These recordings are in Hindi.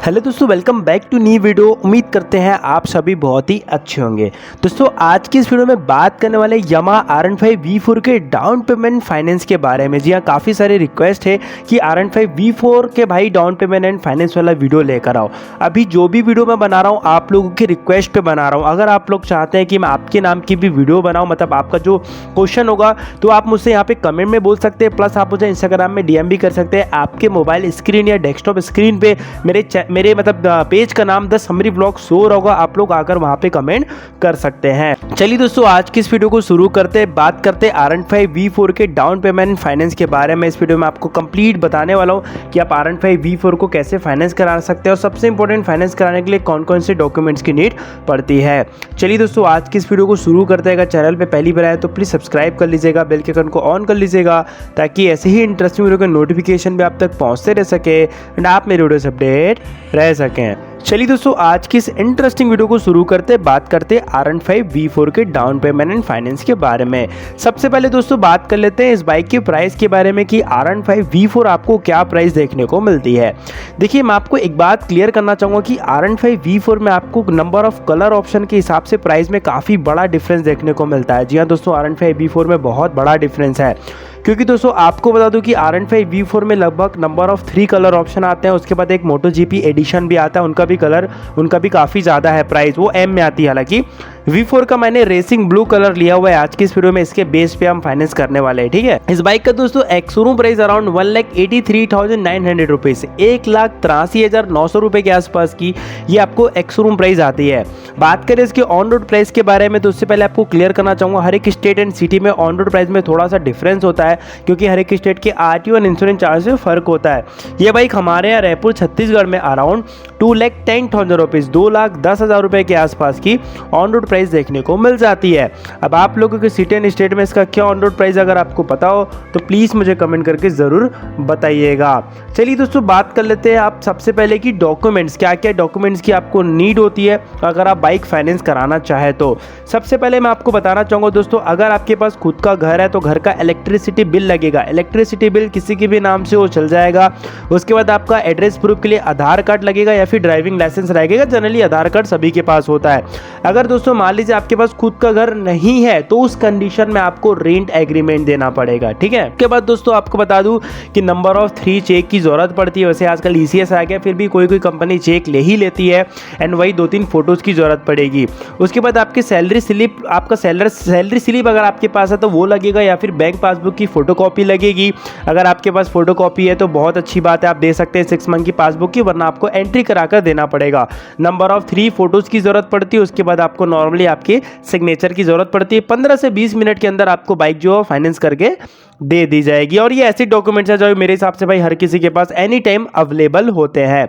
हेलो दोस्तों, welcome back to new video. उम्मीद करते हैं आप सभी बहुत ही अच्छे होंगे। दोस्तों आज की इस वीडियो में बात करने वाले यामाहा R15 V4 के डाउन पेमेंट फाइनेंस के बारे में। जी हाँ, काफ़ी सारे रिक्वेस्ट है कि R15 V4 के भाई डाउन पेमेंट एंड फाइनेंस वाला वीडियो लेकर आओ। अभी जो भी वीडियो मैं बना रहा हूँ आप लोगों की रिक्वेस्ट पे बना रहा हूँ। अगर आप लोग चाहते हैं कि मैं आपके नाम की भी वीडियो बनाऊँ, मतलब आपका जो क्वेश्चन होगा तो आप मुझसे यहाँ पे कमेंट में बोल सकते हैं, प्लस आप मुझे इंस्टाग्राम में DM भी कर सकते हैं। आपके मोबाइल स्क्रीन या डेस्कटॉप स्क्रीन पे मेरे मतलब पेज का नाम द समरी ब्लॉग शो होगा, आप लोग आकर वहां पे कमेंट कर सकते हैं। चलिए दोस्तों, आज की इस वीडियो को शुरू करते हैं। बात करते हैं R15 V4 के डाउन पेमेंट फाइनेंस के बारे में। इस वीडियो में आपको कंप्लीट बताने वाला हूं कि आप R15 V4 को कैसे फाइनेंस करा सकते हैं और सबसे इंपॉर्टेंट फाइनेंस कराने के लिए कौन कौन से डॉक्यूमेंट्स की नीड पड़ती है। चलिए दोस्तों, आज की इस वीडियो को शुरू करते हैं। अगर चैनल पर पहली बार आए तो प्लीज सब्सक्राइब कर लीजिएगा, बेल के आइकन को ऑन कर लीजिएगा ताकि ऐसे ही इंटरेस्टिंग वीडियो के नोटिफिकेशन भी आप तक पहुंचते रह सके एंड आप मेरे वीडियो से अपडेट रह सकें। चलिए दोस्तों, आज की इस इंटरेस्टिंग वीडियो को शुरू करते बात करते R15 V4 के डाउन पेमेंट एंड फाइनेंस के बारे में। सबसे पहले दोस्तों बात कर लेते हैं इस बाइक के प्राइस के बारे में कि R15 V4 आपको क्या प्राइस देखने को मिलती है। देखिए, मैं आपको एक बात क्लियर करना चाहूँगा कि R15 V4 में आपको नंबर ऑफ कलर ऑप्शन के हिसाब से प्राइस में काफ़ी बड़ा डिफरेंस देखने को मिलता है। जी हाँ दोस्तों, R15 V4 में बहुत बड़ा डिफरेंस है, क्योंकि दोस्तों आपको बता दूं कि R15 V4 में लगभग नंबर ऑफ 3 कलर ऑप्शन आते हैं। उसके बाद एक MotoGP एडिशन भी आता है, उनका भी काफ़ी ज़्यादा है प्राइस, वो M में आती है। हालांकि V4 का मैंने रेसिंग ब्लू कलर लिया हुआ है आज की इस वीडियो में, इसके बेस पे हम फाइनेंस करने वाले हैं। ठीक है, इस बाइक का दोस्तों एक्स शोरूम प्राइस अराउंड 1,83,900 रुपए से 1,83,900 रुपए के आसपास की ये आपको एक्स शोरूम प्राइस आती है। बात करें इसके ऑन रोड प्राइस के बारे में तो उससे पहले आपको क्लियर करना चाहूंगा, हर एक स्टेट एंड सिटी में ऑन रोड प्राइस में थोड़ा सा डिफरेंस होता है, क्योंकि हर एक स्टेट के RTO एंड इंश्योरेंस चार्ज में फर्क होता है। ये बाइक हमारे यहाँ रायपुर छत्तीसगढ़ में अराउंड 2,10,000 रुपीज़ 2,10,000 रुपए के आसपास की ऑन रोड प्राइस देखने को मिल जाती है। अब आप लोगों के सिटी एंड स्टेट में इसका क्या ऑन रोड प्राइस अगर आपको पता हो तो प्लीज़ मुझे कमेंट करके ज़रूर बताइएगा। चलिए दोस्तों, बात कर लेते हैं आप सबसे पहले कि डॉक्यूमेंट्स, क्या क्या डॉक्यूमेंट्स की आपको नीड होती है अगर आप बाइक फाइनेंस कराना चाहे तो। सबसे पहले मैं आपको बताना चाहूँगा दोस्तों, अगर आपके पास खुद का घर है तो घर का इलेक्ट्रिसिटी बिल लगेगा। इलेक्ट्रिसिटी बिल किसी के भी नाम से वो चल जाएगा। उसके बाद आपका एड्रेस प्रूफ के लिए आधार कार्ड लगेगा या फिर ड्राइविंग लाइसेंस रहेगा। जनरली आधार कार्ड सभी के पास होता है। अगर दोस्तों मान लीजिए आपके पास खुद का घर नहीं है तो उस कंडीशन में आपको रेंट एग्रीमेंट देना पड़ेगा। ठीक है, उसके बाद दोस्तों आपको बता दूं कि नंबर ऑफ 3 चेक की जरूरत पड़ती है। वैसे आजकल ECS आ गया, फिर भी कोई कोई कंपनी चेक ले ही लेती है एंड वही 2-3 फोटोज की जरूरत पड़ेगी। उसके बाद आपकी सैलरी स्लिप, आपका सैलरी स्लिप अगर आपके पास है तो वो लगेगा, या फिर बैंक पासबुक की फोटोकॉपी लगेगी। अगर आपके पास फोटोकॉपी है तो बहुत अच्छी बात है, आप दे सकते हैं 6 मंथ की पासबुक की, वरना आपको एंट्री कराकर देना पड़ेगा। नंबर ऑफ 3 फोटोज की जरूरत पड़ती है। उसके बाद आपको नॉर्मली आपके सिग्नेचर की जरूरत पड़ती है। 15 से 20 मिनट के अंदर आपको बाइक जो है फाइनेंस करके दे दी जाएगी। और ये ऐसे डॉक्यूमेंट्स है जो मेरे हिसाब से भाई हर किसी के पास एनी टाइम अवेलेबल होते हैं।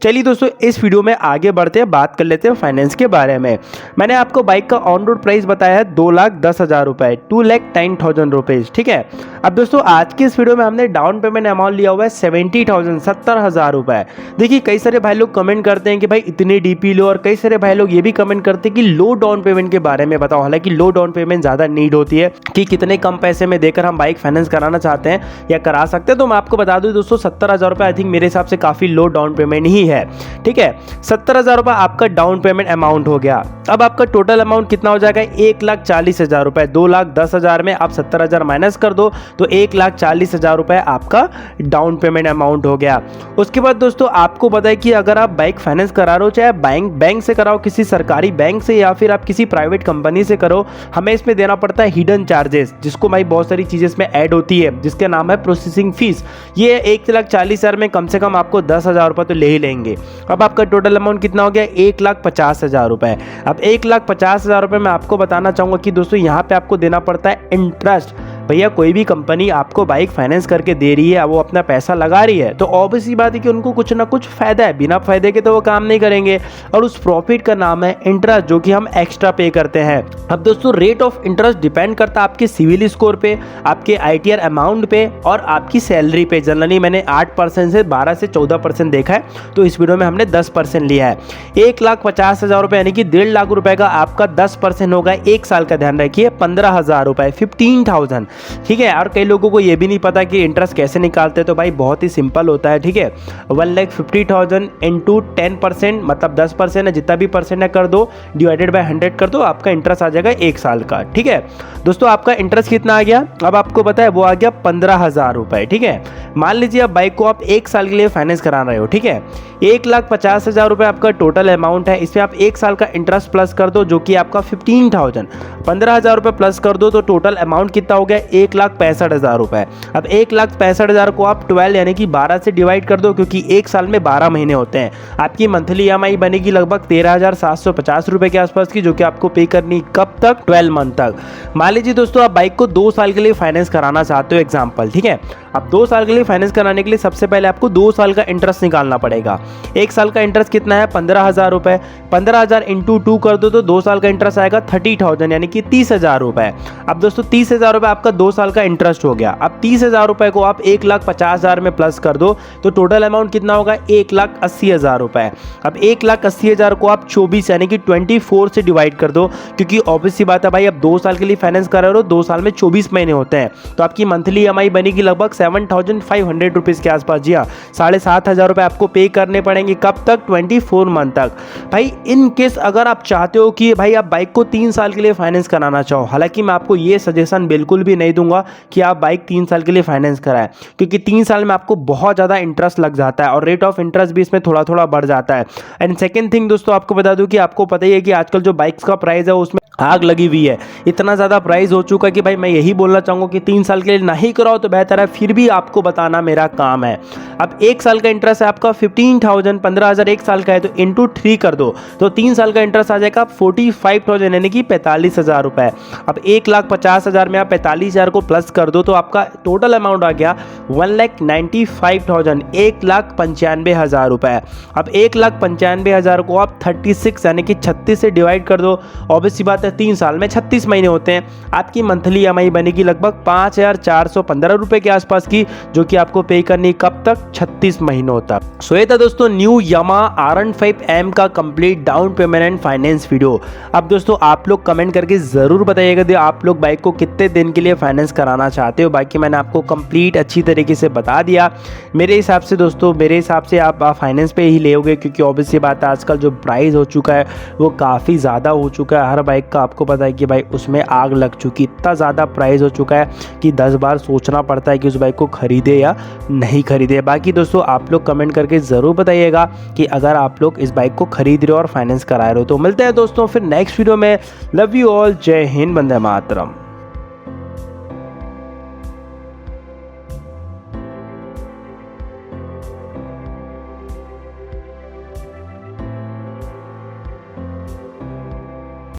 चलिए दोस्तों, इस वीडियो में आगे बढ़ते हैं, बात कर लेते हैं फाइनेंस के बारे में। मैंने आपको बाइक का ऑन रोड प्राइस बताया है 2,10,000 रुपए 2,10,000 रुपीज। ठीक है, अब दोस्तों आज की इस वीडियो में हमने डाउन पेमेंट अमाउंट लिया हुआ है 70,000 70,000 रुपए। देखिए, कई सारे भाई लोग कमेंट करते हैं कि भाई इतने DP लो, और कई सारे भाई लोग ये भी कमेंट करते हैं कि लो डाउन पेमेंट के बारे में बताओ। हालांकि लो डाउन पेमेंट ज्यादा नीड होती है कि कितने कम पैसे में देकर हम बाइक फाइनेंस कराना चाहते हैं या करा सकते हैं। तो मैं आपको बता दूं दोस्तों, 70,000 रुपए आई थिंक मेरे हिसाब से काफी लो डाउन पेमेंट ही है। ठीक है, 70,000 रुपए आपका डाउन पेमेंट अमाउंट हो गया। अब आपका टोटल अमाउंट कितना हो जाएगा? 1,40,000 रुपए। 2,10,000 में आप 70,000 माइनस कर दो तो 1,40,000 रुपए आपका डाउन पेमेंट अमाउंट हो गया। उसके बाद दोस्तों आपको पता है कि अगर आप बाइक फाइनेंस करा रहे हो, चाहे बैंक से कराओ, किसी सरकारी बैंक से या फिर आप किसी प्राइवेट कंपनी से करो, हमें इसमें देना पड़ता है हिडन चार्जेस, जिसको भाई बहुत सारी चीजें इसमें ऐड होती है, जिसका नाम है प्रोसेसिंग फीस। ये 1,40,000 में कम से कम आपको 10,000 रुपए तो ले ही लेंगे। अब आपका टोटल अमाउंट कितना हो गया? 1,50,000 रुपए। अब 1,50,000 रुपए में आपको बताना चाहूंगा कि दोस्तों यहाँ पे आपको देना पड़ता है इंटरेस्ट। भैया कोई भी कंपनी आपको बाइक फाइनेंस करके दे रही है, वो अपना पैसा लगा रही है, तो ऑब्वियसली बात है कि उनको कुछ ना कुछ फायदा है। बिना फायदे के तो वो काम नहीं करेंगे, और उस प्रॉफिट का नाम है इंटरेस्ट, जो कि हम एक्स्ट्रा पे करते हैं। अब दोस्तों रेट ऑफ इंटरेस्ट डिपेंड करता है आपके सिविल स्कोर पे, आपके ITR अमाउंट पे और आपकी सैलरी पे। जनरली मैंने 8% से 12 से 14% देखा है, तो इस वीडियो में हमने 10% लिया है। 1,50,000 रुपए यानी कि 1.5 लाख रुपए का आपका 10% होगा 1 साल का। ध्यान रखिए 15,000 रुपए 15,000। ठीक है। और कई लोगों को ये भी नहीं पता कि इंटरेस्ट कैसे निकालते हैं, तो भाई बहुत ही सिंपल होता है, ठीक है। 1,50,000 इंटू 10%, मतलब 10% है, जितना भी परसेंट है कर दो, डिवाइडेड बाय 100 कर दो, आपका इंटरेस्ट आ जाएगा 1 साल का, ठीक है। दोस्तों आपका इंटरेस्ट कितना आ गया, अब आपको पता है, वो आ गया 15,000 रुपए, ठीक है। मान लीजिए आप बाइक को आप 1 साल के लिए फाइनेंस करा रहे हो, ठीक है। 1,50,000 रुपए आपका टोटल अमाउंट है, इसमें आप 1 साल का इंटरेस्ट प्लस कर दो जो कि आपका 15,000, 15,000 रुपए प्लस कर दो तो टोटल अमाउंट कितना हो गया, 1,65,000 रुपए। अब 1,65,000 को आप 12 यानी कि 12 से डिवाइड कर दो, क्योंकि 1 साल में 12 महीने होते हैं। आपकी मंथली EMI बनेगी लगभग 13,750 रुपए के आसपास की, जो कि आपको पे करनी कब तक, 12 मंथ तक। मान लीजिए दोस्तों आप बाइक को 2 साल के लिए फाइनेंस कराना चाहते हो, एग्जाम्पल, ठीक है। अब 2 साल के लिए फाइनेंस कराने के लिए सबसे पहले आपको 2 साल का इंटरेस्ट निकालना पड़ेगा। 1 साल का इंटरेस्ट कितना है, 15,000 रुपए। 15,000 इंटू 2 कर दो तो 2 साल का इंटरेस्ट आएगा 30,000 यानी कि 30,000 रुपए। अब दोस्तों 30,000 रुपए आपका 2 साल का इंटरेस्ट हो गया। अब 30,000 रुपए को आप 1,50,000 में प्लस कर दो तो टोटल अमाउंट कितना होगा, 1,80,000 रुपए। अब 1,80,000 को आप 24 यानी कि 24 से डिवाइड कर दो, क्योंकि ऑब्वियस सी बात है भाई, अब 2 साल के लिए फाइनेंस कर रहे हो, 2 साल में 24 महीने होते हैं, तो आपकी मंथली EMI बनेगी लगभग 7,500 रुपीज़ के आसपास। जी हाँ, 7,500 रुपये आपको पे करने पड़ेंगे, कब तक, 24 मंथ तक। भाई इन केस अगर आप चाहते हो कि भाई आप बाइक को 3 साल के लिए फाइनेंस कराना चाहो, हालांकि मैं आपको ये सजेशन बिल्कुल भी नहीं दूंगा कि आप बाइक 3 साल के लिए फाइनेंस कराएं, क्योंकि 3 साल में आपको बहुत ज़्यादा इंटरेस्ट लग जाता है और रेट ऑफ इंटरेस्ट भी इसमें थोड़ा थोड़ा बढ़ जाता है। एंड सेकेंड थिंग दोस्तों, आपको बता दूं कि आपको पता ही है कि आजकल जो बाइक्स का प्राइस है उसमें आग लगी हुई है, इतना ज़्यादा प्राइस हो चुका है कि भाई मैं यही बोलना चाहूँगा कि 3 साल के लिए नहीं कराओ तो बेहतर है, फिर भी आपको बताना मेरा काम है। अब 1 साल का इंटरेस्ट है आपका 15,000, 15,000 1 साल का है तो इंटू 3 कर दो तो 3 साल का इंटरेस्ट आ जाएगा 45,000 यानी कि 45,000 रुपये। अब 1,50,000 में आप 45,000 को प्लस कर दो तो आपका टोटल अमाउंट आ गया 1,95,000, 1,95,000 रुपये। अब 1,95,000 को आप 36 यानी कि 36 से डिवाइड कर दो, ऑब्वियस सी बात है 3 साल में 36 महीने होते हैं, आपकी मंथली EMI बनेगी लगभग 5,415 रुपए के आसपास की, जो कि आपको पे करनी कब तक, 36 महीनों तक। सो ये था दोस्तों न्यू Yamaha R15M का complete down payment and finance video. अब दोस्तों आप लोग कमेंट करके जरूर बताइएगा कि आप लोग बाइक को कितने दिन के लिए फाइनेंस कराना चाहते हो। बाकी मैंने आपको कंप्लीट अच्छी तरीके से बता दिया। मेरे हिसाब से दोस्तों, मेरे हिसाब से आप फाइनेंस पे ही लेओगे, क्योंकि ऑब्वियस सी बात है आजकल जो प्राइस हो चुका है वो काफ़ी ज़्यादा हो चुका है। हर बाइक का आपको पता है कि भाई उसमें आग लग चुकी, इतना ज़्यादा प्राइस हो चुका है कि 10 बार सोचना पड़ता है कि उस बाइक को खरीदे या नहीं खरीदे। बाकी दोस्तों आप लोग कमेंट करके ज़रूर बताइएगा कि अगर आप लोग इस बाइक को खरीद रहे हो और फाइनेंस करा रहे हो। तो मिलते हैं दोस्तों फिर नेक्स्ट वीडियो में। लव यू ऑल, जय हिंद, वंदे मातरम।